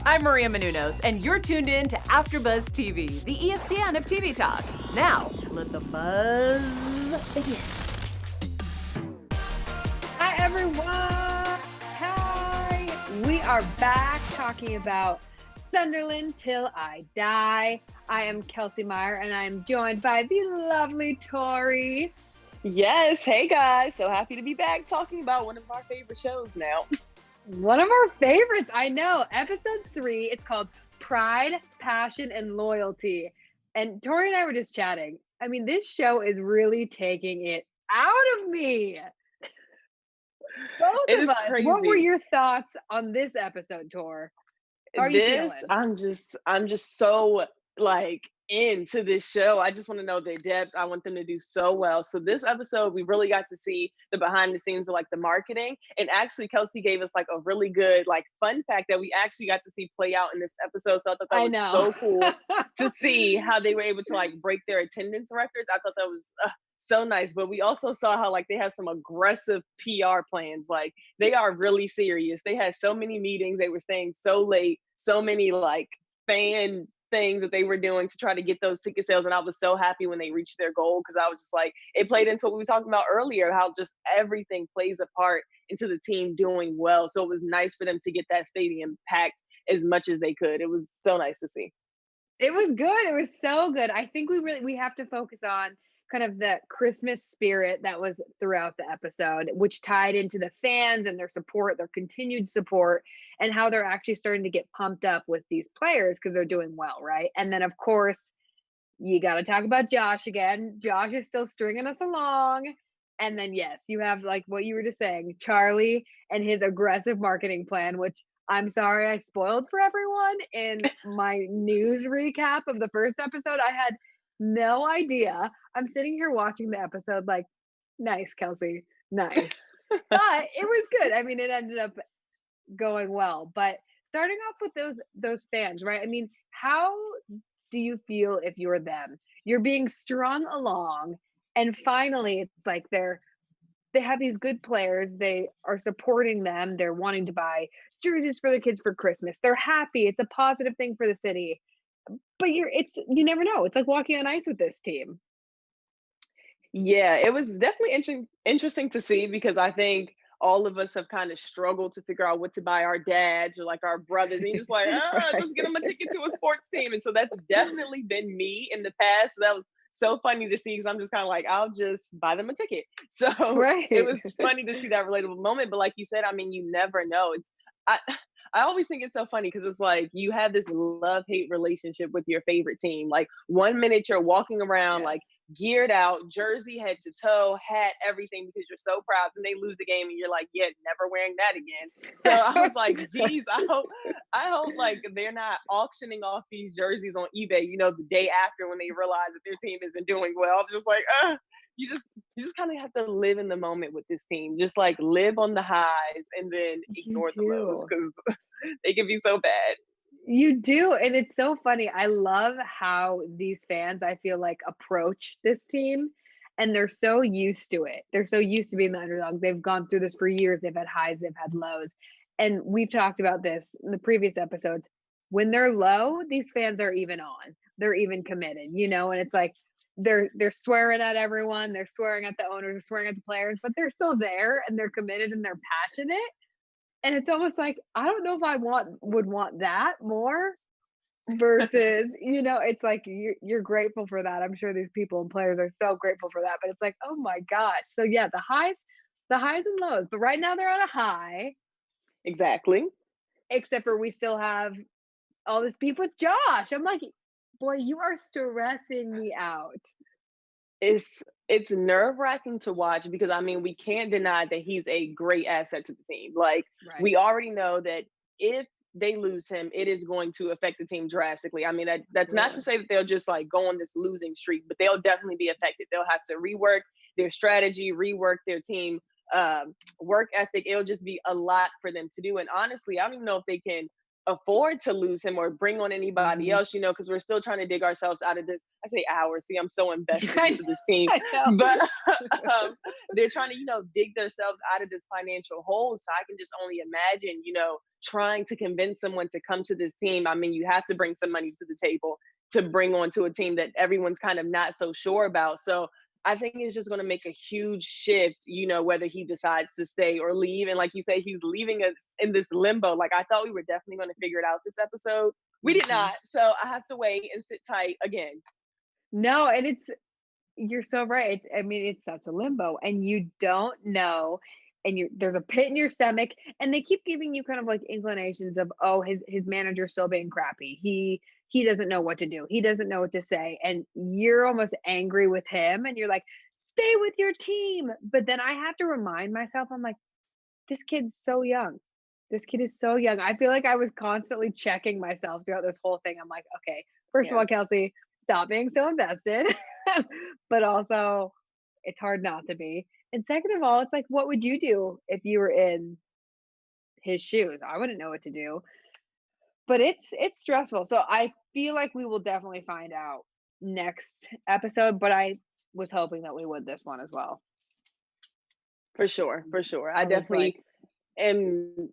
I'm Maria Menounos, and you're tuned in to AfterBuzz TV, the ESPN of TV talk. Now, let the buzz begin. Hi, everyone. Hi. We are back talking about Sunderland Till I Die. I am Kelsey Meyer, and I am joined by the lovely Toree. Yes. Hey, guys. So happy to be back talking about one of our favorite shows now. One of our favorites, I know. Episode 3, it's called Pride, Passion, and Loyalty. And Toree and I were just chatting. I mean, this show is really taking it out of me. Both It of is us. crazy. What were your thoughts on this episode, Tor? How are you feeling? I'm just so into this show. I just want to know their depths. I want them to do so well. So this episode, we really got to see the behind the scenes of the marketing. And actually, Kelsey gave us a really good fun fact that we actually got to see play out in this episode. So I thought that was so cool to see how they were able to break their attendance records. I thought that was so nice. But we also saw how they have some aggressive PR plans. They are really serious. They had so many meetings. They were staying so late. So many fan things that they were doing to try to get those ticket sales. And I was so happy when they reached their goal, because I was just it played into what we were talking about earlier, how just everything plays a part into the team doing well. So it was nice for them to get that stadium packed as much as they could. It was so nice to see. It was good. It was so good. I think we have to focus on kind of the Christmas spirit that was throughout the episode, which tied into the fans and their support, their continued support, and how they're actually starting to get pumped up with these players because they're doing well, right? And then, of course, you got to talk about Josh again. Josh is still stringing us along. And then, yes, you have what you were just saying, Charlie and his aggressive marketing plan, which I'm sorry I spoiled for everyone in my news recap of the first episode. I had no idea. I'm sitting here watching the episode nice, Kelsey, nice. But it was good. I mean, it ended up going well. But starting off with those fans, right? I mean, how do you feel if you're them? You're being strung along, and finally it's they have these good players. They are supporting them. They're wanting to buy jerseys for the kids for Christmas. They're happy. It's a positive thing for the city. But you never know. It's like walking on ice with this team. Yeah, it was definitely interesting to see, because I think all of us have kind of struggled to figure out what to buy our dads or our brothers. And you're just Right. just get them a ticket to a sports team. And so that's definitely been me in the past. So that was so funny to see, because I'm just kind of I'll just buy them a ticket. So Right. it was funny to see that relatable moment. But like you said, I mean, you never know. I, I always think it's so funny, because it's you have this love-hate relationship with your favorite team. 1 minute you're walking around Yeah. geared out, jersey head to toe, hat, everything, because you're so proud. And they lose the game and you're yeah, never wearing that again. So I was geez, I hope they're not auctioning off these jerseys on eBay, the day after, when they realize that their team isn't doing well. I'm just you just kind of have to live in the moment with this team. Just live on the highs and then You ignore the lows, do. because they can be so bad. You do, and it's so funny. I love how these fans, I feel approach this team, and they're so used to it. They're so used to being the underdog. They've gone through this for years. They've had highs, they've had lows. And we've talked about this in the previous episodes. When they're low, these fans are even on. They're even committed, and it's they're swearing at everyone, they're swearing at the owners, they're swearing at the players, but they're still there and they're committed and they're passionate. And it's almost I don't know if I would want that more versus, it's you're grateful for that. I'm sure these people and players are so grateful for that, but it's oh my gosh. So yeah, the highs and lows, but right now they're on a high, Exactly. except for we still have all this beef with Josh. I'm boy, you are stressing me out. It's nerve-wracking to watch, because I mean, we can't deny that he's a great asset to the team. Right. We already know that if they lose him, it is going to affect the team drastically. I mean, that's not to say that they'll just go on this losing streak, but they'll definitely be affected. They'll have to rework their strategy, rework their team work ethic. It'll just be a lot for them to do. And honestly, I don't even know if they can afford to lose him or bring on anybody Mhm. else, because we're still trying to dig ourselves out of this. I say ours. See, I'm so invested I into this team, I know. but they're trying to, dig themselves out of this financial hole. So I can just only imagine, trying to convince someone to come to this team. I mean, you have to bring some money to the table to bring on to a team that everyone's kind of not so sure about. So I think it's just going to make a huge shift, whether he decides to stay or leave. And like you say, he's leaving us in this limbo. Like I thought we were definitely going to figure it out this episode. We did Mhm. not. So I have to wait and sit tight again. No, and you're so right. I mean, it's such a limbo, and you don't know, and there's a pit in your stomach, and they keep giving you kind of like inclinations of, oh, his manager's still being crappy. He doesn't know what to do. He doesn't know what to say, and you're almost angry with him, and you're like, stay with your team. But then I have to remind myself, I'm like, this kid's so young. This kid is so young. I feel like I was constantly checking myself throughout this whole thing. I'm like, okay, first of Yeah. all, Kelsey, stop being so invested. But also, it's hard not to be. And second of all, it's like, what would you do if you were in his shoes? I wouldn't know what to do. But it's stressful. So I feel like we will definitely find out next episode, but I was hoping that we would this one as well. For sure. For sure. I I was like, definitely am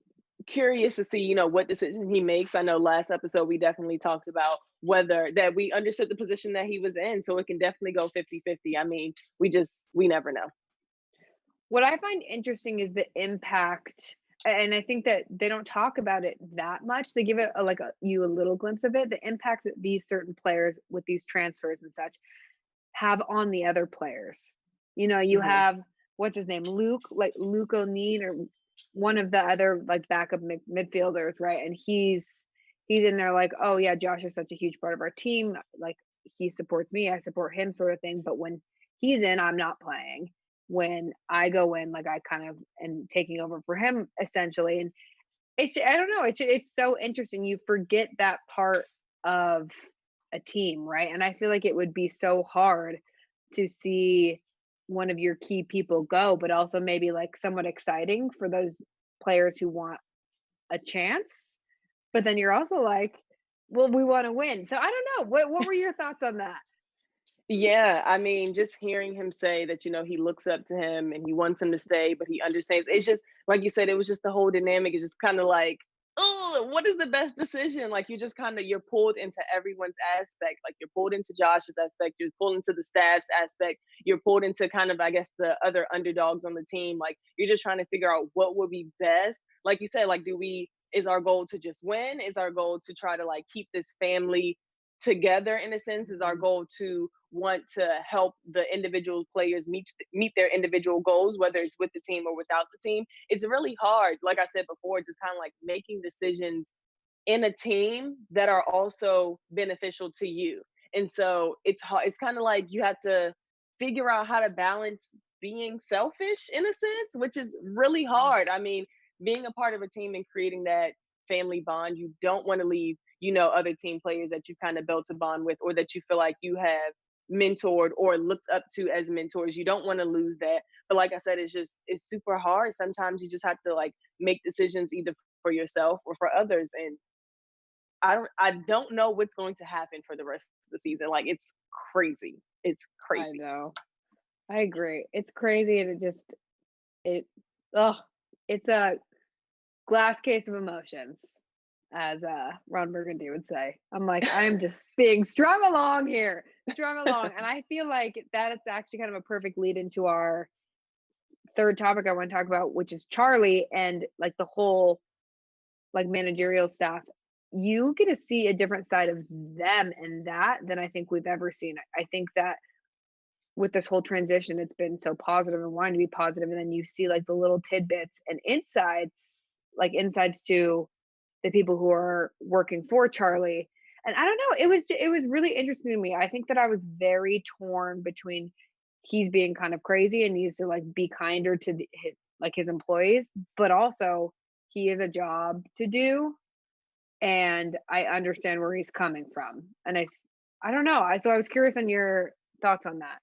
curious to see, what decision he makes. I know last episode we definitely talked about whether that we understood the position that he was in. So it can definitely go 50-50. I mean, we never know. what I find interesting is the impact, and I think that they don't talk about it that much. They give it you a little glimpse of it, the impact that these certain players with these transfers and such have on the other players. You Hmm. have what's his name, Luke O'Neill, or one of the other like backup midfielders, right? And he's in there like, oh yeah, Josh is such a huge part of our team. Like he supports me, I support him, sort of thing. But when he's in, I'm not playing. When I go in, like I kind of am taking over for him essentially. And I don't know, it's so interesting. You forget that part of a team, right? And I feel like it would be so hard to see one of your key people go, but also maybe like somewhat exciting for those players who want a chance. But then you're also like, well, we want to win. So I don't know. What were your thoughts on that? Yeah, I mean, just hearing him say that, he looks up to him and he wants him to stay, but he understands. It's just like you said, it was just the whole dynamic is just kind of like, oh, what is the best decision? Like you just kind of you're pulled into everyone's aspect. Like you're pulled into Josh's aspect, you're pulled into the staff's aspect, you're pulled into kind of, I guess, the other underdogs on the team. Like you're just trying to figure out what would be best. Like you said, like is our goal to just win? Is our goal to try to like keep this family together in a sense? Is our Mhm. goal to want to help the individual players meet their individual goals, whether it's with the team or without the team? It's really hard, like I said before, just kind of like making decisions in a team that are also beneficial to you. And so it's hard. It's kind of like you have to figure out how to balance being selfish in a sense, which is really hard. I mean, being a part of a team and creating that family bond, you don't want to leave, other team players that you kind of built a bond with or that you feel like you have mentored or looked up to as mentors. You don't want to lose that. But like I said, it's super hard. Sometimes you just have to like make decisions either for yourself or for others. And I don't know what's going to happen for the rest of the season. Like it's crazy. It's I crazy. know. I agree. It's crazy, and it oh, it's a glass case of emotions, as Ron Burgundy would say. I'm like, I'm just being strung along here, strung along. And I feel like that it's actually kind of a perfect lead into our third topic I want to talk about, which is Charlie and like the whole like managerial staff. You get to see a different side of them in that than I think we've ever seen. I think that with this whole transition, it's been so positive and wanting to be positive, and then you see like the little tidbits and insights, like insights to the people who are working for Charlie. And I don't know, it was really interesting to me. I think that I was very torn between he's being kind of crazy and needs to like be kinder to his employees, but also he has a job to do, and I understand where he's coming from. And I don't know. So I was curious on your thoughts on that.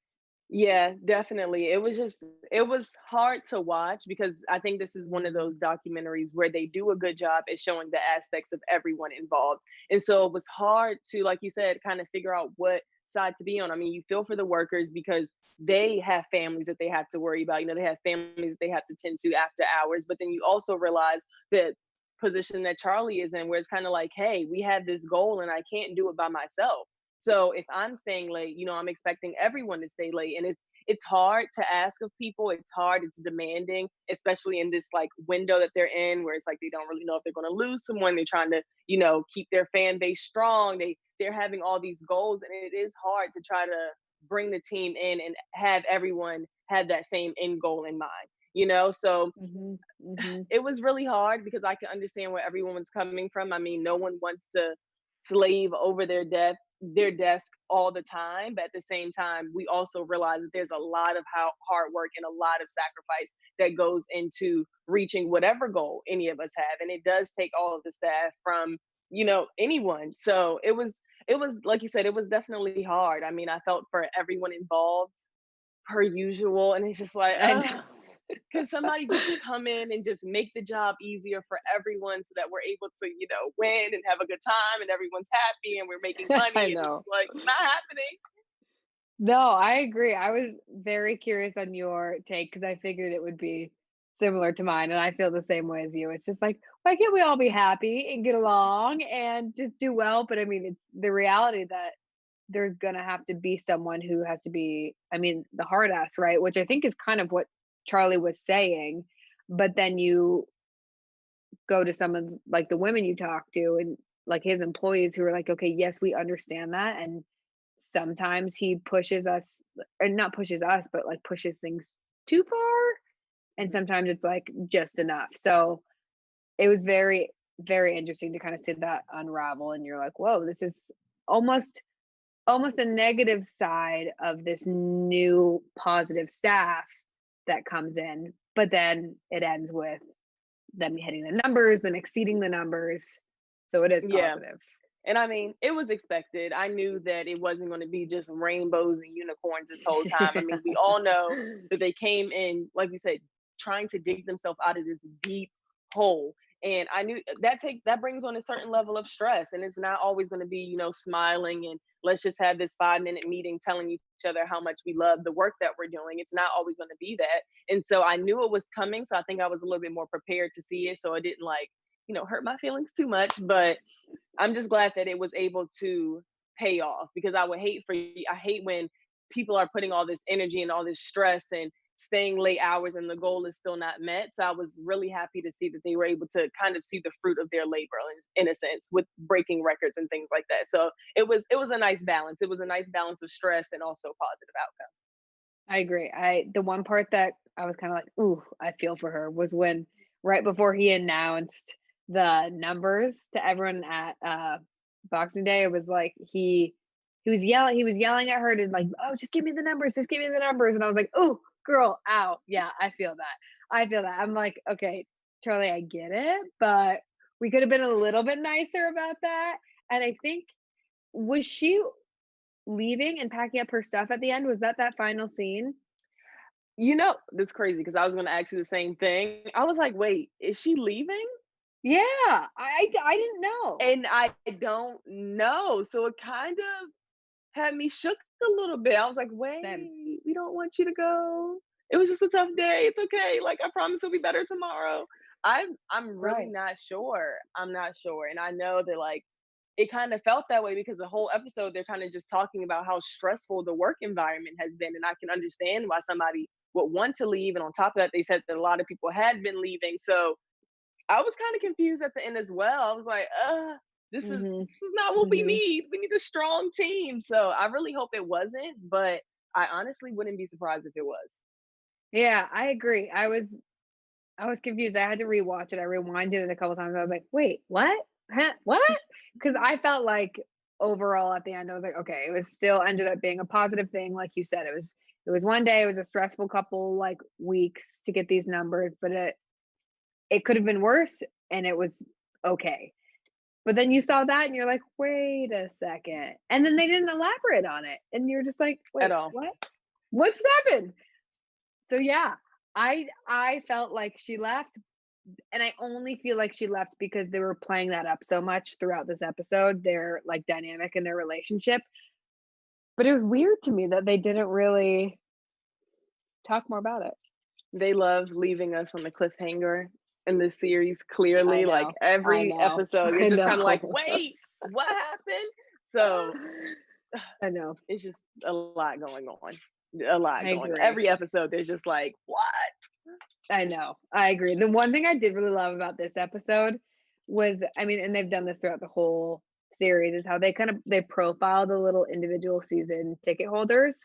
Yeah, definitely. It was hard to watch because I think this is one of those documentaries where they do a good job at showing the aspects of everyone involved. And so it was hard to, like you said, kind of figure out what side to be on. I mean, you feel for the workers because they have families that they have to worry about. You know, they have families that they have to tend to after hours, but then you also realize that position that Charlie is in where it's kind of like, hey, we have this goal and I can't do it by myself. So if I'm staying late, you know, I'm expecting everyone to stay late. And it's hard to ask of people. It's hard, it's demanding, especially in this like window that they're in where it's like they don't really know if they're gonna lose someone. They're trying to, you know, keep their fan base strong. They're having all these goals and it is hard to try to bring the team in and have everyone have that same end goal in mind, you know? So Mhm. Mhm. it was really hard because I can understand where everyone was coming from. I mean, no one wants to slave over their desk all the time, but at the same time, we also realize that there's a lot of hard work and a lot of sacrifice that goes into reaching whatever goal any of us have, and it does take all of the staff from, you know, anyone. So it was like you said, it was definitely hard. I mean, I felt for everyone involved per usual, and it's just like, I know. can somebody just come in and just make the job easier for everyone so that we're able to, you know, win and have a good time and everyone's happy and we're making I money and it's know. like it's not happening. No, I agree. I was very curious on your take because I figured it would be similar to mine, and I feel the same way as you. It's just like, why can't we all be happy and get along and just do well? But I mean, it's the reality that there's gonna have to be someone who has to be, I mean, the hard ass, right? Which I think is kind of what Charlie was saying. But then you go to some of like the women you talk to and like his employees who are like, okay, yes, we understand that. And sometimes he pushes us, or not pushes us, but like pushes things too far. And Mhm. sometimes it's like just enough. So it was very, very interesting to kind of see that unravel. And you're like, whoa, this is almost almost a negative side of this new positive staff that comes in, but then it ends with them hitting the numbers, them exceeding the numbers. So it is Yeah. positive. And I mean, it was expected. I knew that it wasn't going to be just rainbows and unicorns this whole time. I mean, we all know that they came in, like we said, trying to dig themselves out of this deep hole. And I knew that brings on a certain level of stress. And it's not always going to be, you know, smiling and let's just have this 5 minute meeting telling each other how much we love the work that we're doing. It's not always going to be that. And so I knew it was coming. So I think I was a little bit more prepared to see it. So I didn't like, you know, hurt my feelings too much. But I'm just glad that it was able to pay off because I hate when people are putting all this energy and all this stress and staying late hours and the goal is still not met. So I was really happy to see that they were able to kind of see the fruit of their labor in a sense with breaking records and things like that. So it was a nice balance. It was a nice balance of stress and also positive outcome. I agree. The one part that I was kind of like, ooh, I feel for her was when right before he announced the numbers to everyone at Boxing Day, it was like he was yelling at her to like, oh, just give me the numbers, just give me the numbers. And I was like, oh, girl, ow. Yeah, I feel that. I feel that. I'm like, okay, Charlie, I get it, but we could have been a little bit nicer about that. And I think was she leaving and packing up her stuff at the end? Was that final scene? You know, that's crazy because I was going to ask you the same thing. I was like, wait, is she leaving? Yeah, I didn't know. And I don't know. So it kind of had me shook a little bit. I was like, Same. "Wait, we don't want you to go. It was just a tough day. It's okay. Like, I promise it'll be better tomorrow." I'm really Right. not sure. I'm not sure. And I know that like it kind of felt that way because the whole episode they're kind of just talking about how stressful the work environment has been. And I can understand why somebody would want to leave. And on top of that, they said that a lot of people had been leaving. So I was kind of confused at the end as well. I was like, this is Mhm. this is not what we Mhm. need. We need a strong team. So I really hope it wasn't, but I honestly wouldn't be surprised if it was. Yeah, I agree. I was confused. I had to rewatch it. I rewinded it a couple times. I was like, "Wait, what? Huh? What?" Because I felt like overall at the end, I was like, "Okay." It was still ended up being a positive thing, like you said. It was one day. It was a stressful couple like weeks to get these numbers, but it could have been worse, and it was okay. But then you saw that, and you're like, "Wait a second," and then they didn't elaborate on it, and you're just like, At "Wait, all. what?" What just happened? So yeah, I felt like she left, and I only feel like she left because they were playing that up so much throughout this episode, their like dynamic in their relationship. But it was weird to me that they didn't really talk more about it. They love leaving us on the cliffhanger in this series, I clearly. Like know. I every know. episode, you're I just kind of like, know. wait, what happened? So I know. it's just a lot going on. A lot I going on. agree. Every episode, there's just like, what? I know. I agree. The one thing I did really love about this episode was, I mean, and they've done this throughout the whole series, is how they profile the little individual season ticket holders.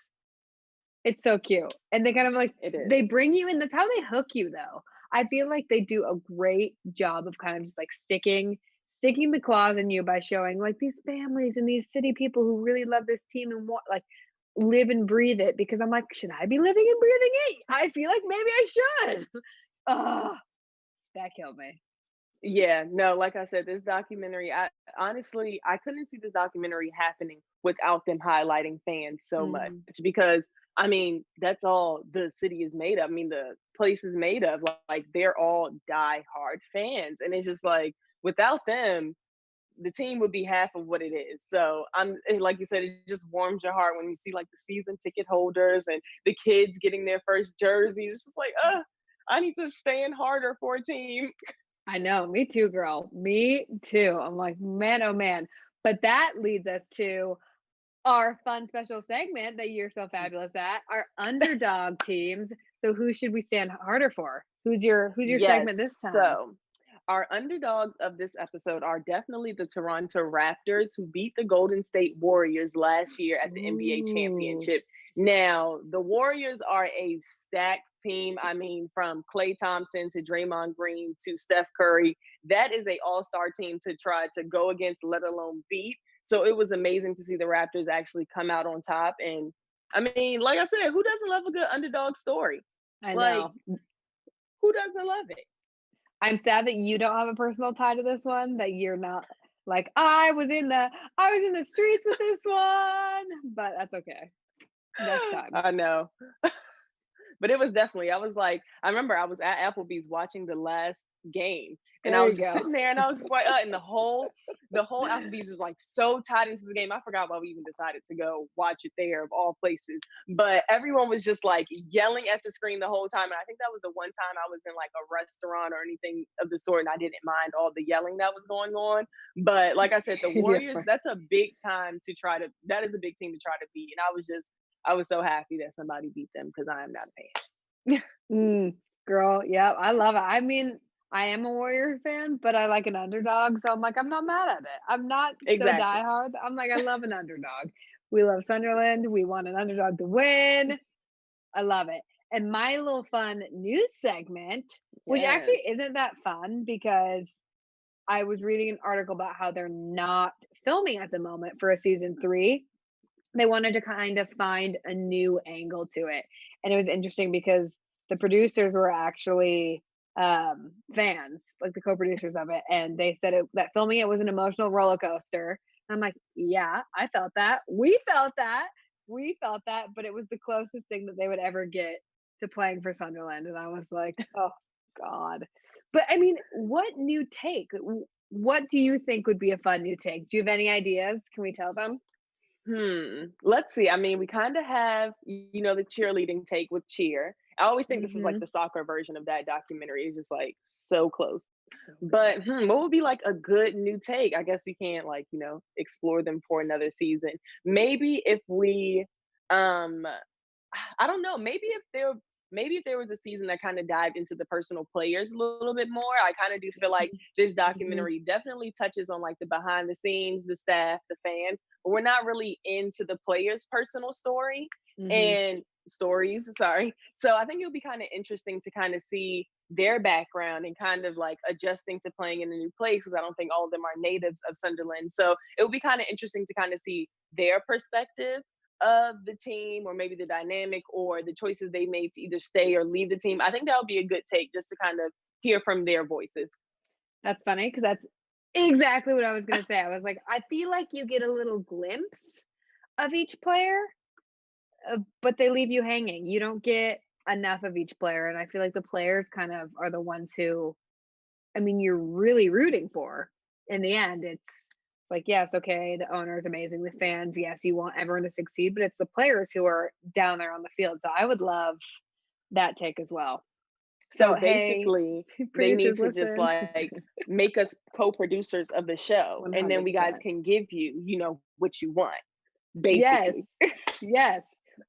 It's so cute. And they kind of like It is. they bring you in. That's how they hook you though. I feel like they do a great job of kind of just like sticking the claws in you by showing like these families and these city people who really love this team and want like live and breathe it, because I'm like, should I be living and breathing it? I feel like maybe I should. Oh, that killed me. Yeah, no, like I said, this documentary, I honestly, I couldn't see this documentary happening without them highlighting fans so much Mhm. because I mean, that's all the city is made of. I mean, the place is made of like they're all die-hard fans. And it's just like without them, the team would be half of what it is. So like you said, it just warms your heart when you see like the season ticket holders and the kids getting their first jerseys. It's just like, I need to stand harder for a team. I know, me too, girl. Me too. I'm like, man, oh man. But that leads us to our fun special segment that you're so fabulous at, our underdog teams. So who should we stand harder for? Who's your Yes. segment this time? So our underdogs of this episode are definitely the Toronto Raptors, who beat the Golden State Warriors last year at the NBA Ooh. championship. Now, the Warriors are a stacked team. I mean, from Klay Thompson to Draymond Green to Steph Curry, that is a all-star team to try to go against, let alone beat. So it was amazing to see the Raptors actually come out on top. And I mean, like I said, who doesn't love a good underdog story? I Like, know. who doesn't love it? I'm sad that you don't have a personal tie to this one, that you're not like, I was in the streets with this one, but that's okay. Next time. I know. But it was definitely, I was like, I remember I was at Applebee's watching the last game and I There was you just go. sitting there and I was just like, and the whole Applebee's was like so tied into the game. I forgot why we even decided to go watch it there of all places. But everyone was just like yelling at the screen the whole time. And I think that was the one time I was in like a restaurant or anything of the sort and I didn't mind all the yelling that was going on. But like I said, the Yeah. Warriors, that's a big time to try to, that is a big team to try to beat. And I was so happy that somebody beat them because I am not a fan. Mm, girl, yeah, I love it. I mean, I am a Warriors fan, but I like an underdog, so I'm like, I'm not mad at it. I'm not so Exactly. diehard. I'm like, I love an underdog. We love Sunderland. We want an underdog to win. I love it. And my little fun news segment, which Yes. actually isn't that fun because I was reading an article about how they're not filming at the moment for a season 3. They wanted to kind of find a new angle to it. And it was interesting because the producers were actually fans, like the co-producers of it, and they said that filming it was an emotional roller coaster. I'm like, yeah, I felt that. We felt that, but it was the closest thing that they would ever get to playing for Sunderland. And I was like, oh God. But I mean, what new take? What do you think would be a fun new take? Do you have any ideas? Can we tell them? Let's see. I mean, we kind of have, the cheerleading take with Cheer. I always think this is like Hmm. the soccer version of that documentary. It's just like so close. So good. But what would be like a good new take? I guess we can't like, explore them for another season. Maybe if we um I don't know. Maybe if there was a season that kind of dived into the personal players a little bit more. I kind of do feel like this Mhm. documentary definitely touches on like the behind the scenes, the staff, the fans, but we're not really into the players' personal Mhm. and stories. Sorry. So I think it would be kind of interesting to kind of see their background and kind of like adjusting to playing in a new place because I don't think all of them are natives of Sunderland. So it would be kind of interesting to kind of see their perspective of the team or maybe the dynamic or the choices they made to either stay or leave the team. I think that would be a good take just to kind of hear from their voices. That's funny because that's exactly what I was gonna say. I was like, I feel like you get a little glimpse of each player, but they leave you hanging. You don't get enough of each player, and I feel like the players kind of are the ones who, I mean, you're really rooting for. In the end, it's like, yes, okay, the owner is amazing, the fans, yes, you want everyone to succeed, but it's the players who are down there on the field. So I would love that take as well. So So hey, basically, they need producers, to just listen. like make us co-producers of the show, and then we guys 100%. can give you, you know, what you want, Yes, basically. yes.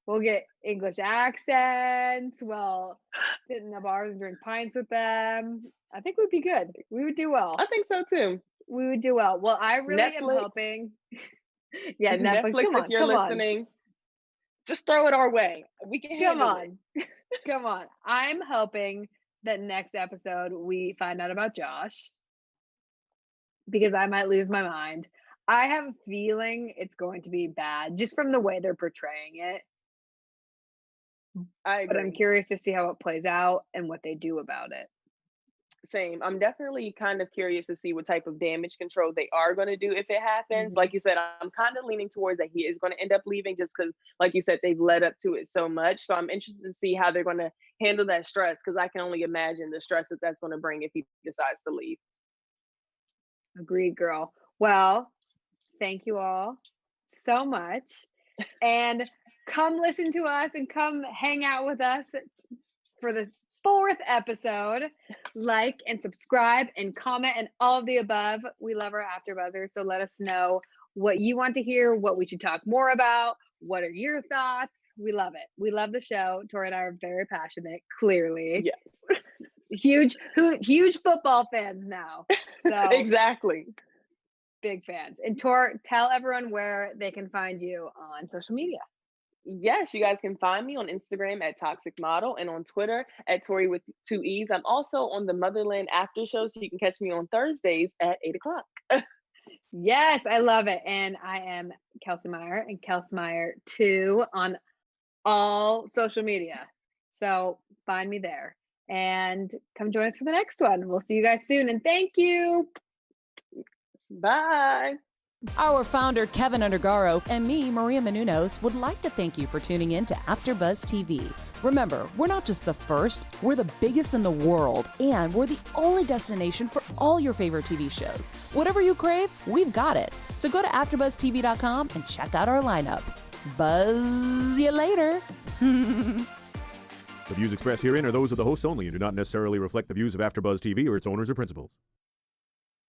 We'll get English accents. We'll sit in the bars and drink pints with them. I think we'd be good. We would do well. I think so too. We would do well. Well, I really am Netflix, hoping. Yeah, Netflix. Netflix, Come if on, you're come on, listening, just throw it our way. We can come handle it. on, come on. I'm hoping that next episode we find out about Josh because I might lose my mind. I have a feeling it's going to be bad just from the way they're portraying it. I But I'm agree. curious to see how it plays out and what they do about it. Same. I'm definitely kind of curious to see what type of damage control they are going to do if it happens. Mhm. Like you said, I'm kind of leaning towards that he is going to end up leaving just because, like you said, they've led up to it so much. So I'm interested to see how they're going to handle that stress because I can only imagine the stress that that's going to bring if he decides to leave. Agreed, girl. Well, thank you all so much. And come listen to us and come hang out with us for the fourth episode. Like and subscribe and comment and all of the above. We love our AfterBuzzers, so let us know what you want to hear, what we should talk more about. What are your thoughts? We love it. We love the show. Tori and I are very passionate, clearly. Yes, Huge football fans now. So exactly. big fans. And Tor, tell everyone where they can find you on social media. Yes, you guys can find me on Instagram at Toxic Model and on Twitter at Toree with 2 E's. I'm also on the Motherland After Show, so you can catch me on Thursdays at 8 o'clock. Yes, I love it. And I am Kelsey Meyer and Kelsey Meyer 2 on all social media. So find me there and come join us for the next one. We'll see you guys soon. And thank you. Bye. Our founder, Keven Undergaro, and me, Maria Menounos, would like to thank you for tuning in to AfterBuzz TV. Remember, we're not just the first, we're the biggest in the world, and we're the only destination for all your favorite TV shows. Whatever you crave, we've got it. So go to AfterBuzzTV.com and check out our lineup. Buzz you later. The views expressed herein are those of the hosts only and do not necessarily reflect the views of AfterBuzz TV or its owners or principals.